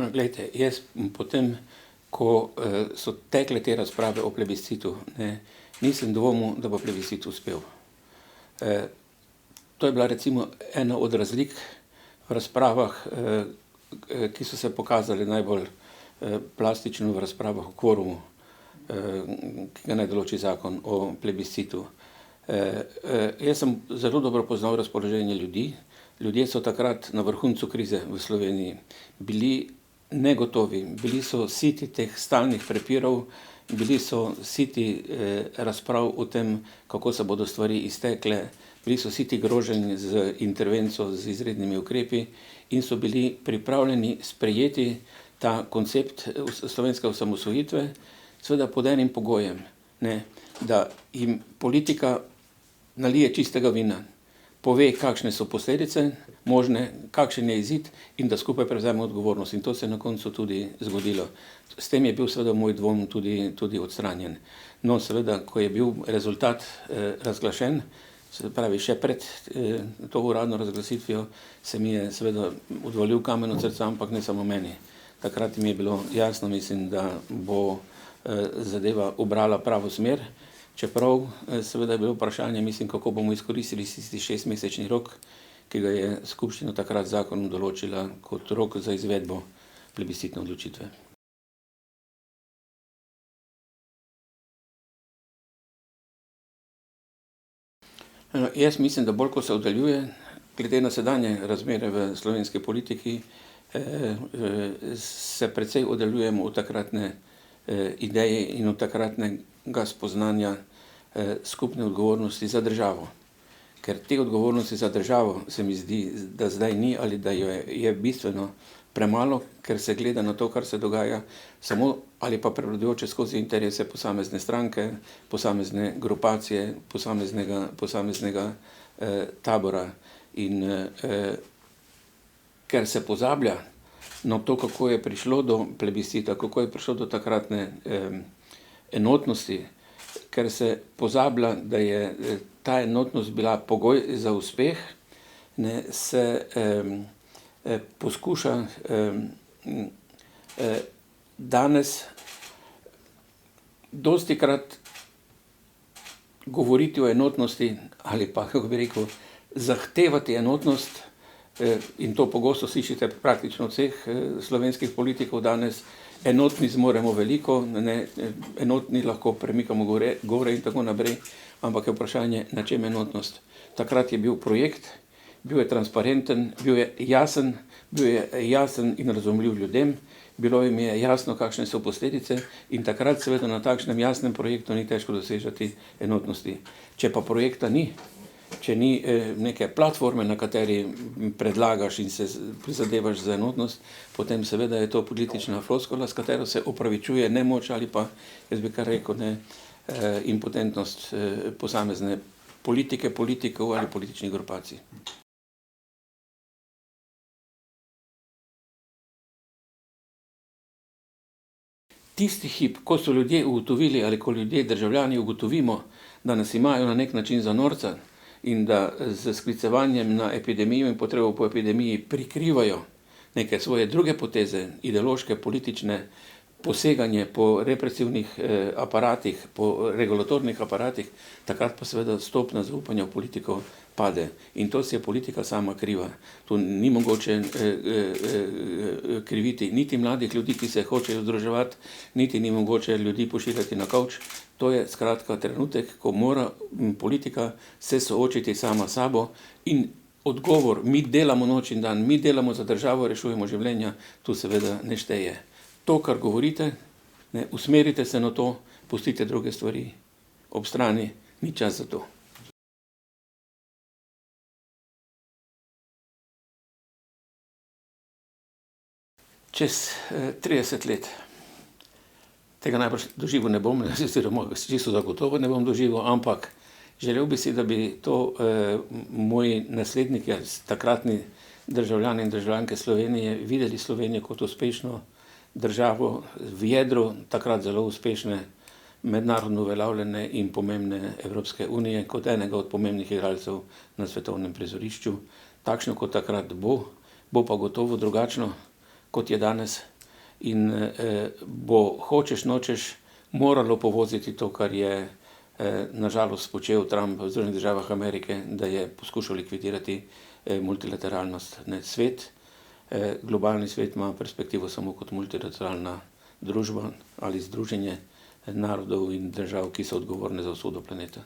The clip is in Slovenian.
Glejte, jaz potem, ko so tekle te razprave o plebiscitu, nisem dvomil, da bo plebiscit uspel. To je bila recimo ena od razlik v razpravah, ki so se pokazali najbolj plastično v razpravah o kvorumu, ki ga naj določi zakon o plebiscitu. Jaz sem zelo dobro poznal razpoloženje ljudi. Ljudje so takrat na vrhuncu krize v Sloveniji bili negotovi, bili so siti teh stalnih prepirov, bili so siti razprav o tem, kako se bodo stvari iztekle, bili so siti groženj z intervenco, z izrednimi ukrepi in so bili pripravljeni sprejeti ta koncept slovenske osamosvojitve, seveda pod enim pogojem, da jim politika nalije čistega vina, pove, kakšne so posledice možne, kakšen je izid in da skupaj prevzame odgovornost. In to se je na koncu tudi zgodilo. S tem je bil seveda moj dvom tudi odstranjen. No, seveda, ko je bil rezultat razglašen, se pravi še pred to uradno razglasitvijo, se mi je seveda odvalil kamen od srca, ampak ne samo meni. Takrat mi je bilo jasno, mislim, da bo zadeva ubrala pravo smer, čeprav seveda je bilo vprašanje, mislim, kako bomo izkoristili tisti 6-mesečni rok, ki ga je skupščina takrat zakonom določila kot rok za izvedbo plebiscitne odločitve. Jaz mislim, da bolj ko se oddaljuje, glede na sedanje razmere v slovenski politiki, se precej oddaljujemo od takratne ideje in od takratnega spoznanja skupne odgovornosti za državo. Ker te odgovornosti za državo se mi zdi, da zdaj ni ali da je bistveno premalo, ker se gleda na to, kar se dogaja samo ali pa prevladujoče skozi interese posamezne stranke, posamezne grupacije, posameznega tabora. In ker se pozablja na to, kako je prišlo do plebiscita, kako je prišlo do takratne enotnosti, ker se pozablja, da je ta enotnost bila pogoj za uspeh, se poskuša danes dostikrat govoriti o enotnosti ali pa, kako bi rekel, zahtevati enotnost, in to pogosto slišite praktično od vseh slovenskih politikov danes. Enotni zmoremo veliko, enotni lahko premikamo gore in tako naprej, ampak je vprašanje, na čem enotnost. Takrat je bil projekt, bil je transparenten, bil je jasen in razumljiv ljudem, bilo jim je jasno, kakšne so posledice in takrat seveda na takšnem jasnem projektu ni težko dosežati enotnosti. Če pa projekta ni, če ni neke platforme, na kateri predlagaš in se prizadevaš za enotnost, potem seveda je to politična floskula, s katero se opravičuje nemoč ali pa, jaz bi kar rekel, impotentnost posamezne politike, politikov ali političnih grupacij. Tisti hip, ko so ljudje ugotovili ali ko ljudje, državljani ugotovimo, da nas imajo na nek način za norca, in da z sklicevanjem na epidemijo in potrebo po epidemiji prikrivajo neke svoje druge poteze, ideološke, politične, poseganje po represivnih aparatih, po regulatornih aparatih, takrat pa seveda stopnja zaupanja v politiko pade. In to si je politika sama kriva. Tu ni mogoče kriviti niti mladih ljudi, ki se hočejo združevati, niti ni mogoče ljudi pošiljati na kavč. To je skratka trenutek, ko mora politika se soočiti sama s sabo in odgovor, mi delamo noč in dan, mi delamo za državo, rešujemo življenja, tu seveda ne šteje. To, kar govorite, usmerite se na to, pustite druge stvari ob strani, ni čas za to. Čez 30 let. Tega najbrž doživel ne bom, oziroma čisto zagotovo ne bom doživel, ampak želel bi si, da bi to moji nasledniki, takratni državljani in državljanke Slovenije videli Slovenijo kot uspešno državo v jedru, takrat zelo uspešne, mednarodno uveljavljene in pomembne Evropske unije, kot enega od pomembnih igralcev na svetovnem prizorišču. Takšno kot takrat bo pa gotovo drugačno, kot je danes. in bo hočeš nočeš moralo povoziti to, kar je nažalost počel Trump v Združenih državah Amerike, da je poskušal likvidirati multilateralnost. Svet, globalni svet ima perspektivo samo kot multilateralna družba ali združenje narodov in držav, ki so odgovorne za usodo planeta.